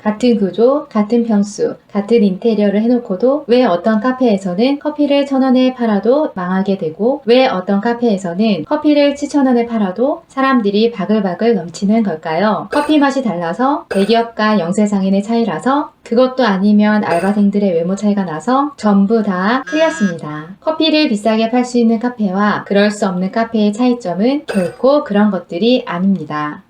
같은 구조, 같은 평수, 같은 인테리어를 해놓고도 왜 어떤 카페에서는 커피를 1,000원에 팔아도 망하게 되고 왜 어떤 카페에서는 커피를 7,000원에 팔아도 사람들이 바글바글 넘치는 걸까요? 커피 맛이 달라서 대기업과 영세상인의 차이라서 그것도 아니면 알바생들의 외모 차이가 나서 전부 다 틀렸습니다. 커피를 비싸게 팔 수 있는 카페와 그럴 수 없는 카페의 차이점은 결코 그런 것들이 아닙니다.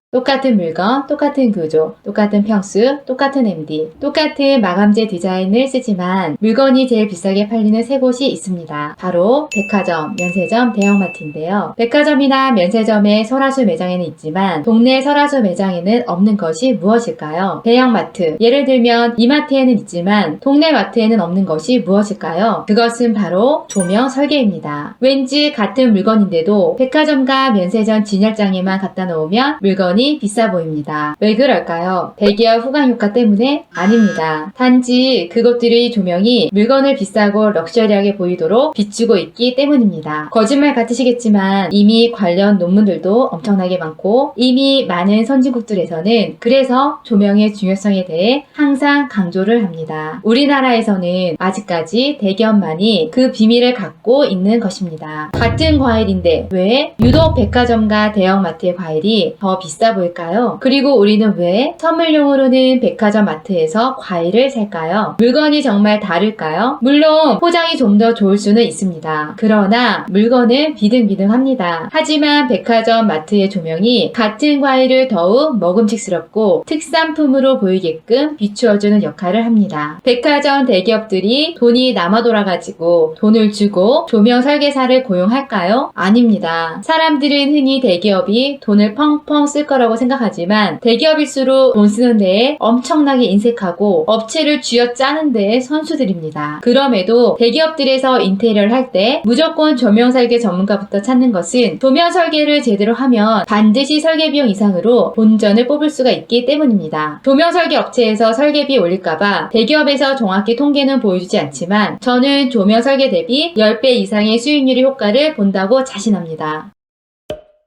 똑같은 물건, 똑같은 구조, 똑같은 평수, 똑같은 MD, 똑같은 마감재 디자인을 쓰지만 물건이 제일 비싸게 팔리는 세 곳이 있습니다. 바로 백화점, 면세점, 대형마트인데요. 백화점이나 면세점의 설화수 매장에는 있지만 동네 설화수 매장에는 없는 것이 무엇일까요? 대형마트, 예를 들면 이마트에는 있지만 동네 마트에는 없는 것이 무엇일까요? 그것은 바로 조명 설계입니다. 왠지 같은 물건인데도 백화점과 면세점 진열장에만 갖다 놓으면 물건이 비싸 보입니다. 왜 그럴까요? 대기업 후광 효과 때문에? 아닙니다. 단지 그것들의 조명이 물건을 비싸고 럭셔리하게 보이도록 비추고 있기 때문입니다. 거짓말 같으시겠지만 이미 관련 논문들도 엄청나게 많고 이미 많은 선진국들에서는 그래서 조명의 중요성에 대해 항상 강조를 합니다. 우리나라에서는 아직까지 대기업만이 그 비밀을 갖고 있는 것입니다. 같은 과일인데 왜 유독 백화점과 대형마트의 과일이 더 비싸 보일까요? 그리고 우리는 왜 선물용으로는 백화점 마트에서 과일을 살까요? 물건이 정말 다를까요? 물론 포장이 좀 더 좋을 수는 있습니다. 그러나 물건은 비등비등합니다. 하지만 백화점 마트의 조명이 같은 과일을 더욱 먹음직스럽고 특산품으로 보이게끔 비추어주는 역할을 합니다. 백화점 대기업들이 돈이 남아 돌아가지고 돈을 주고 조명 설계사를 고용할까요? 아닙니다. 사람들은 흔히 대기업이 돈을 펑펑 쓸 거라고 생각하지만 대기업일수록 돈 쓰는 데에 엄청나게 인색하고 업체를 쥐어짜는 데에 선수들입니다. 그럼에도 대기업들에서 인테리어를 할 때 무조건 조명 설계 전문가부터 찾는 것은 조명 설계를 제대로 하면 반드시 설계 비용 이상으로 본전을 뽑을 수가 있기 때문입니다. 조명 설계 업체에서 설계비 올릴까봐 대기업에서 정확히 통계는 보여주지 않지만 저는 조명 설계 대비 10배 이상의 수익률의 효과를 본다고 자신합니다.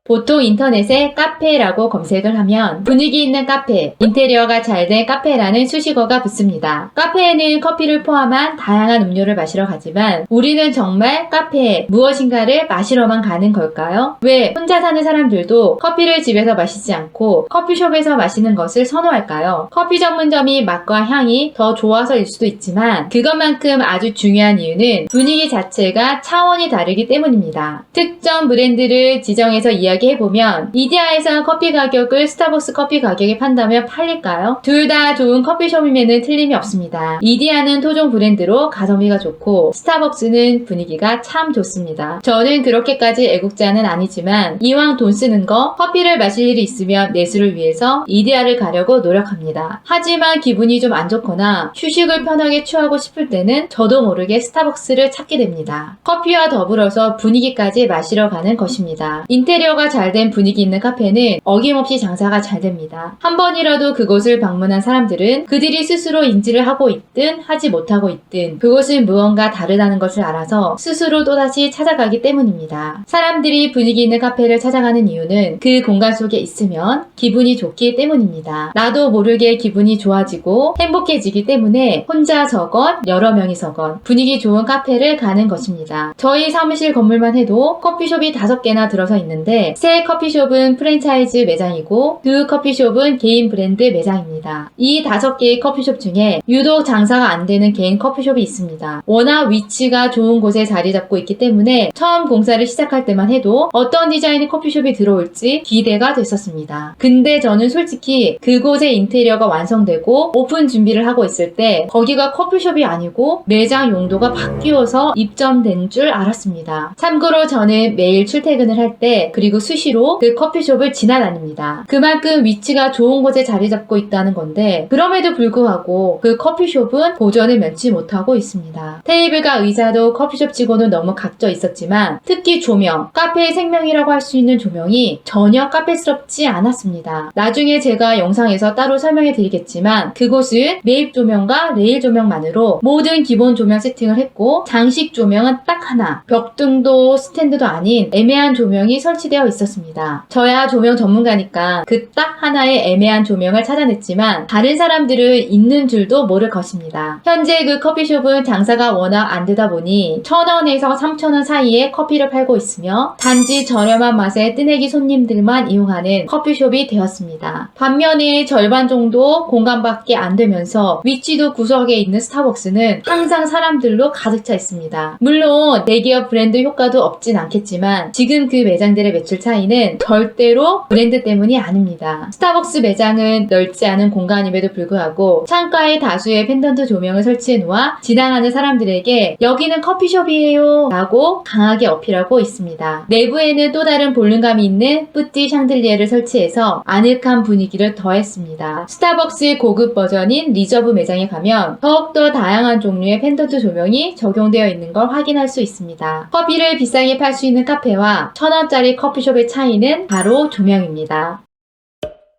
보통 인터넷에 카페라고 검색을 하면 분위기 있는 카페, 인테리어가 잘 된 카페라는 수식어가 붙습니다. 카페에는 커피를 포함한 다양한 음료를 마시러 가지만 우리는 정말 카페에 무엇인가를 마시러만 가는 걸까요? 왜 혼자 사는 사람들도 커피를 집에서 마시지 않고 커피숍에서 마시는 것을 선호할까요? 커피 전문점이 맛과 향이 더 좋아서일 수도 있지만 그것만큼 아주 중요한 이유는 분위기 자체가 차원이 다르기 때문입니다. 특정 브랜드를 지정해서 이야기해보면 이디야에서 커피 가격을 스타벅스 커피 가격에 판다면 팔릴까요? 둘 다 좋은 커피숍임에는 틀림이 없습니다. 이디야는 토종 브랜드로 가성비가 좋고 스타벅스는 분위기가 참 좋습니다. 저는 그렇게까지 애국자는 아니지만 이왕 돈 쓰는 거 커피를 마실 일이 있으면 내수를 위해서 이디야를 가려고 노력합니다. 하지만 기분이 좀 안 좋거나 휴식을 편하게 취하고 싶을 때는 저도 모르게 스타벅스를 찾게 됩니다. 커피와 더불어서 분위기까지 마시러 가는 것입니다. 인테리어가 잘 된 분위기 있는 카페는 어김없이 장사가 잘 됩니다. 한 번이라도 그곳을 방문한 사람들은 그들이 스스로 인지를 하고 있든 하지 못하고 있든 그곳은 무언가 다르다는 것을 알아서 스스로 또다시 찾아가기 때문입니다. 사람들이 분위기 있는 카페를 찾아가는 이유는 그 공간 속에 있으면 기분이 좋기 때문입니다. 나도 모르게 기분이 좋아지고 행복해지기 때문에 혼자서건 여러 명이서건 분위기 좋은 카페를 가는 것입니다. 저희 사무실 건물만 해도 커피숍이 5개나 들어서 있는데 새 커피숍은 프랜차이즈 매장이고 두 커피숍은 개인 브랜드 매장입니다. 이 5개의 커피숍 중에 유독 장사가 안 되는 개인 커피숍이 있습니다. 워낙 위치가 좋은 곳에 자리 잡고 있기 때문에 처음 공사를 시작할 때만 해도 어떤 디자인의 커피숍이 들어올지 기대가 됐었습니다. 근데 저는 솔직히 그곳의 인테리어가 완성되고 오픈 준비를 하고 있을 때 거기가 커피숍이 아니고 매장 용도가 바뀌어서 입점된 줄 알았습니다. 참고로 저는 매일 출퇴근을 할 때 그리고 수시로 그 커피숍을 지나다닙니다. 그만큼 위치가 좋은 곳에 자리 잡고 있다는 건데 그럼에도 불구하고 그 커피숍은 보전을 면치 못하고 있습니다. 테이블과 의자도 커피숍 치고는 너무 각져 있었지만 특히 조명, 카페의 생명이라고 할 수 있는 조명이 전혀 카페스럽지 않았습니다. 나중에 제가 영상에서 따로 설명해 드리겠지만 그곳은 매입 조명과 레일 조명만으로 모든 기본 조명 세팅을 했고 장식 조명은 딱 하나, 벽등도 스탠드도 아닌 애매한 조명이 설치되어 있었습니다. 저야 조명 전문가니까 그 딱 하나의 애매한 조명을 찾아냈지만 다른 사람들은 있는 줄도 모를 것입니다. 현재 그 커피숍은 장사가 워낙 안 되다 보니 1,000원에서 3,000원 사이에 커피를 팔고 있으며 단지 저렴한 맛의 뜨내기 손님들만 이용하는 커피숍이 되었습니다. 반면에 절반 정도 공간밖에 안 되면서 위치도 구석에 있는 스타벅스는 항상 사람들로 가득 차 있습니다. 물론 대기업 브랜드 효과도 없진 않겠지만 지금 그 매장들의 매출 차이는 절대로 브랜드 때문이 아닙니다. 스타벅스 매장은 넓지 않은 공간임에도 불구하고 창가에 다수의 펜던트 조명을 설치해 놓아 지나가는 사람들에게 여기는 커피숍이에요 라고 강하게 어필하고 있습니다. 내부에는 또 다른 볼륨감이 있는 뿌띠 샹들리에를 설치해서 아늑한 분위기를 더했습니다. 스타벅스의 고급 버전인 리저브 매장에 가면 더욱더 다양한 종류의 펜던트 조명이 적용되어 있는 걸 확인할 수 있습니다. 커피를 비싸게 팔 수 있는 카페와 1,000원짜리 커피숍의 차이는 바로 조명입니다.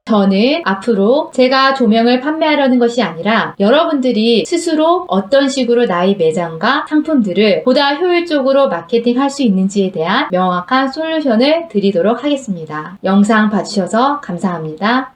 저는 앞으로 제가 조명을 판매하려는 것이 아니라 여러분들이 스스로 어떤 식으로 나의 매장과 상품들을 보다 효율적으로 마케팅할 수 있는지에 대한 명확한 솔루션을 드리도록 하겠습니다. 영상 봐주셔서 감사합니다.